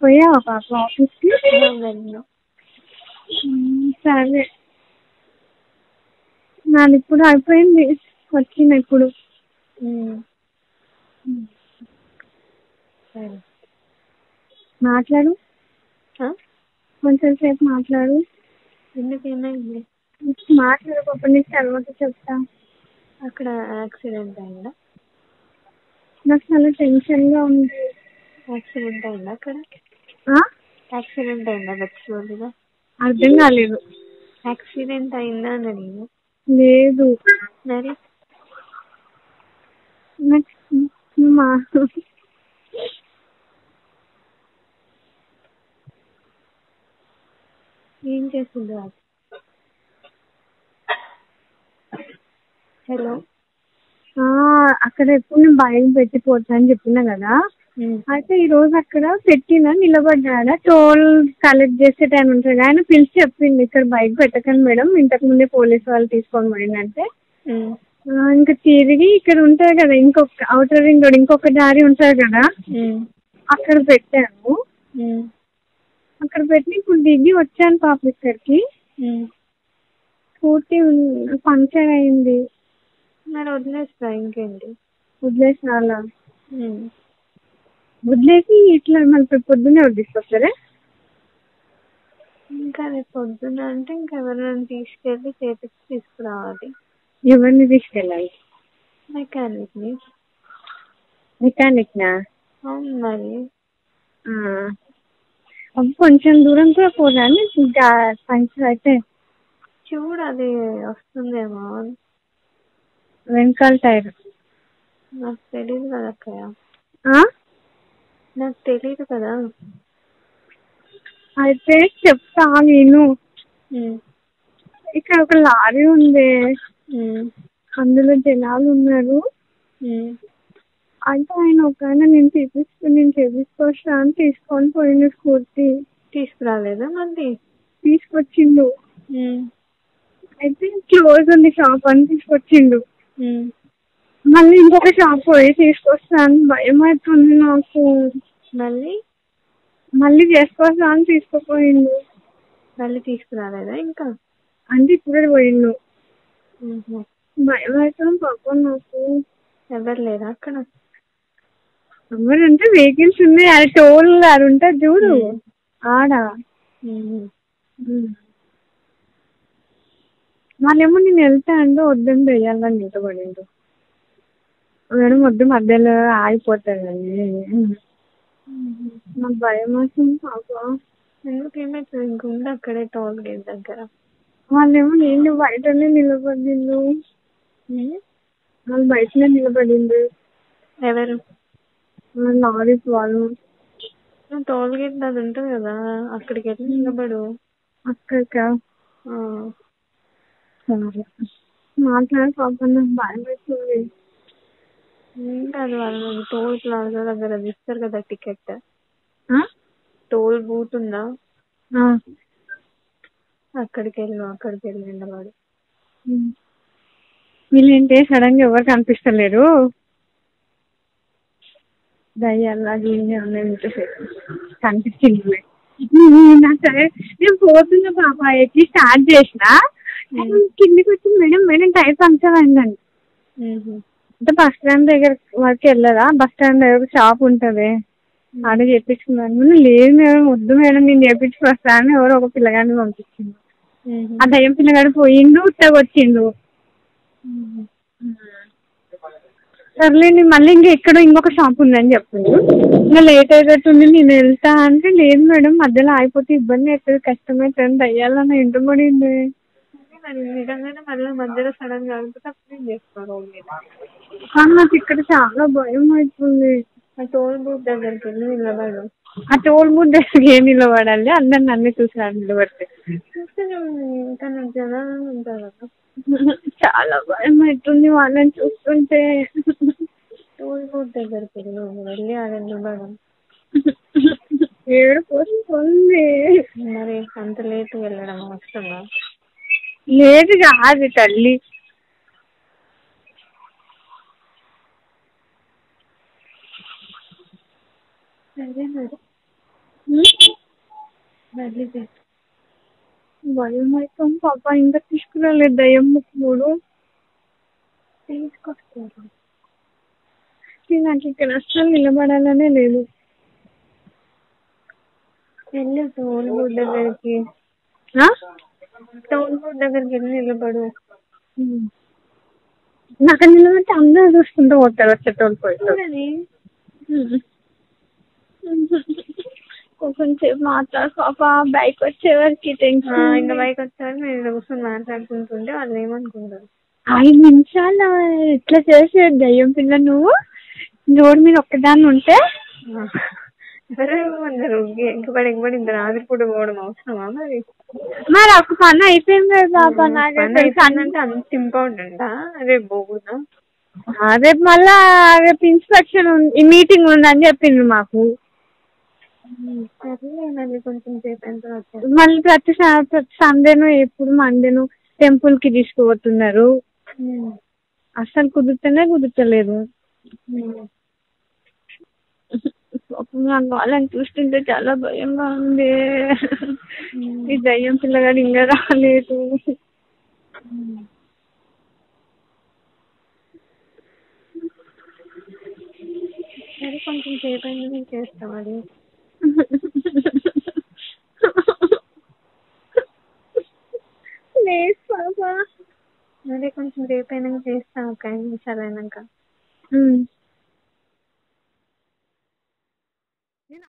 పోయావా పాప ఆఫీస్కి? వెళ్ళినా. సరే, నాది ఇప్పుడు అయిపోయింది, వచ్చిన ఇప్పుడు. సరే మాట్లాడు, కొంచెం సేపు మాట్లాడు. ఎందుకు ఏమైంది? మాట్లాడు పాప, నీకు తర్వాత చెప్తా. అక్కడ యాక్సిడెంట్ అయిందా? నాకు చాలా టెన్షన్గా ఉంది. యాక్సిడెంట్ అయిందా అక్కడ? యాక్సిడెంట్ అయిందా బెచ్చుగా? అర్థం కాలేదు. యాక్సిడెంట్ అయిందా అని అడిగిన. లేదు. మరి ఏం చేసింది అది? హలో, అక్కడ ఎప్పుడు నేను బయట పెట్టిపోతా అని చెప్పినా కదా. అయితే ఈ రోజు అక్కడ పెట్టినా, నిలబడ్డా. టోల్ కలెక్ట్ చేసే టైం ఉంటుంది, ఆయన పిలిచి చెప్పింది ఇక్కడ బైక్ పెట్టకండి మేడం, ఇంతకు ముందే పోలీసు వాళ్ళు తీసుకొని పోయిందంటే. ఇంకా తిరిగి ఇక్కడ ఉంటుంది కదా ఇంకొక అవుటర్ రింగ్ రోడ్, ఇంకొక దారి ఉంటుంది కదా, అక్కడ పెట్టాను. అక్కడ పెట్టి ఇప్పుడు దిగి వచ్చాను పాప ఇక్కడికి. స్కూటీ పంక్చర్ అయింది. మరి వదిలేస్తా, ఇంకేంటి. వదిలేసిన వదిలేసి ఇట్లా మళ్ళీ పొద్దున్నే వదిలేస్తారే. ఇంకా రేపు పొద్దున్న అంటే ఇంకెవరినైనా తీసుకెళ్ళి చేతికి తీసుకురావాలి. ఎవరిని తీసుకెళ్ళాలి? మెకానిక్ నా? అవును మరి. కొంచెం దూరం కూడా పోదాన్ని పంక్చర్ అయితే. చూడు అది వస్తుందేమో. వెనకాల టైర్ నాకు తెలీదు కదా అక్కయ్య. నాకు తెలీదు కదా. అయితే చెప్తా నేను. ఇక్కడ ఒక లారీ ఉంది, అందులో జనాలు ఉన్నారు. అంటే ఆయన ఒక ఆయన నేను చేపించుకొస్తా అని తీసుకొని పోయిండు. స్కూటీ తీసుకురాలేదా? మళ్ళీ తీసుకొచ్చిండు. అయితే క్లోజ్ ఉంది షాప్ అని తీసుకొచ్చిండు. మళ్ళీ ఇంకొక షాప్ పోయి తీసుకొస్తాను, భయం అవుతుంది నాకు. మళ్ళీ చేసుకొస్తా అని తీసుకుపోయిండు. మళ్ళీ తీసుకురాలేదా ఇంకా? అంటే ఇప్పుడే పోయిండు. భయం అవుతుంది పాపం నాకు. ఎవరు లేరా అక్కడ? ఎవరంటే వెహికల్స్ ఉన్నాయి, అది టోల్ అది ఉంటుంది చూడు ఆడ. వాళ్ళేమో నేను వెళ్తా అంటే వద్దని వెయ్యాలని నిలబడిండు. మేడం వద్దు, మధ్యలో ఆగిపోతాడని. నాకు భయం వస్తుంది పాప. ఎందుకు, ఏమైతుంది? ఇంకుంది అక్కడే టోల్ గేట్ దగ్గర. వాళ్ళేమో నేను బయటనే నిలబడిండు. వాళ్ళు బయటనే నిలబడిండు. ఎవరు? లారీ వాళ్ళు. టోల్ గేట్ అది ఉంటుంది కదా, అక్కడికి వెళ్ళి నిలబడు. అక్కడికా? సరే మాట్లాడి పాప, నాకు భయం అవుతుంది. ఇంకా అది వాళ్ళు టోల్ ప్లాజా దగ్గర ఇస్తారు కదా టికెట్. టోల్ బూత్ ఉందా, అక్కడికి వెళ్ళి నిలబడు. వీళ్ళేంటే సడన్ గా ఎవరు కనిపిస్తలేరు, దయ్యాలా కనిపించింది. సరే నేను పోతున్నా పాప, ఎక్కి స్టార్ట్ చేసిన కిందికి వచ్చి మేడం టైర్ పంక్చర్ అయిందండి. అంటే బస్ స్టాండ్ దగ్గర వరకు వెళ్ళదా, బస్ స్టాండ్ దగ్గర షాప్ ఉంటుంది, ఆడ చేయించుకున్నాను. లేదు మేడం వద్దు మేడం, నేను చేయించుకొస్తాను ఎవరో ఒక పిల్లగాడిని పంపించిండు. ఆ దయ్యం పిల్లగాడు పోయిండు, వచ్చిండు. సర్లేండి, మళ్ళీ ఎక్కడో ఇంకొక షాప్ ఉందని చెప్పిండు. ఇంకా లేట్ అయ్యేటట్టుంది, నేను వెళ్తా అంటే లేదు మేడం మధ్యలో ఆగిపోతే ఇబ్బంది అవుతుంది, కష్టమవుతుంది, దయ్యాలని ఇంటి పడింది. నిజంగానే మళ్ళీ మధ్యలో సడన్ గా ఆగిపోతే అప్పుడు ఏం చేస్తారు? కానీ నాకు ఇక్కడ చాలా భయం అవుతుంది. ఆ టోల్ బూత్ దగ్గరికి వెళ్ళి నిలబడు. ఆ టోల్ బూత్ దగ్గరికి ఏం నిలబడాలి? అందరిని అన్ని చూసాను నిలబడితే. చూస్తే తన జనాలు ఉంటారు కదా. చాలా భయం అవుతుంది వాళ్ళని చూస్తుంటే. టోల్ బూత్ దగ్గరికి వెళ్ళి ఆడ నిలబడు. ఏడుపు వస్తుంది. మరి అంత లేట్ వెళ్ళడం అవసరమా? లేదు కాదు తల్లి, సరే మరి మళ్ళీ భయం అవుతాం పాప, ఇంకా తీసుకురాలేదు దయ్యం ముక్కుడు. తీసుకొస్తారు. నాకు ఇక్కడ అస్సలు నిలబడాలనే లేదు. వెళ్ళి టోల్ బూత్ దగ్గరికి, టోల్ బూత్ దగ్గరికి వెళ్ళి నిలబడు. నాకు నిలబడితే అందరూ చూసుకుంటూ పోతారు వచ్చేటోళ్ళు పోతారు. కొంచెంసేపు మాట్లాడు పాప, బైక్ వచ్చేవరకు ఇంకా బైక్ వచ్చేవారు నేను కూర్చొని మాట్లాడుకుంటుంటే వాళ్ళు ఏమనుకుంటారు. 5 నిమిషాలు ఇట్లా చేసే దయ్యం పిల్ల నువ్వు రోడ్ మీద ఒక్కదాన్ని ఉంటే అందరు ఎక్కబడి ఇంత రాత్రిపూట పోవడం అవసరమా మరి? మరి ఒక పని అయిపోయింది కదా పాప. అంటే అంత ఇంపార్టెంటా? రేపు పోగుదా? రేపు మళ్ళా రేపు ఇన్స్పెక్షన్ మీటింగ్ ఉందని చెప్పింది మాకు. సరే కొంచెం సేపు మళ్ళీ ప్రతి సండేను ఎప్పుడు మండేను టెంపుల్ కి తీసుకుపోతున్నారు. అస్సలు కుదురుతలేదు. నాకు వాళ్ళని చూస్తుంటే చాలా భయంగా ఉంది. ఈ దయ్యం పిల్లగాడు ఇంకా రాలేదు. సరే కొంచెం సేపు అయింది నేను చేస్తాం అది. లేదు పాపా, అదే కొంచెం రేపు అయినాక చేస్తాను, ఒక 5 నిమిషాలు అయినాక.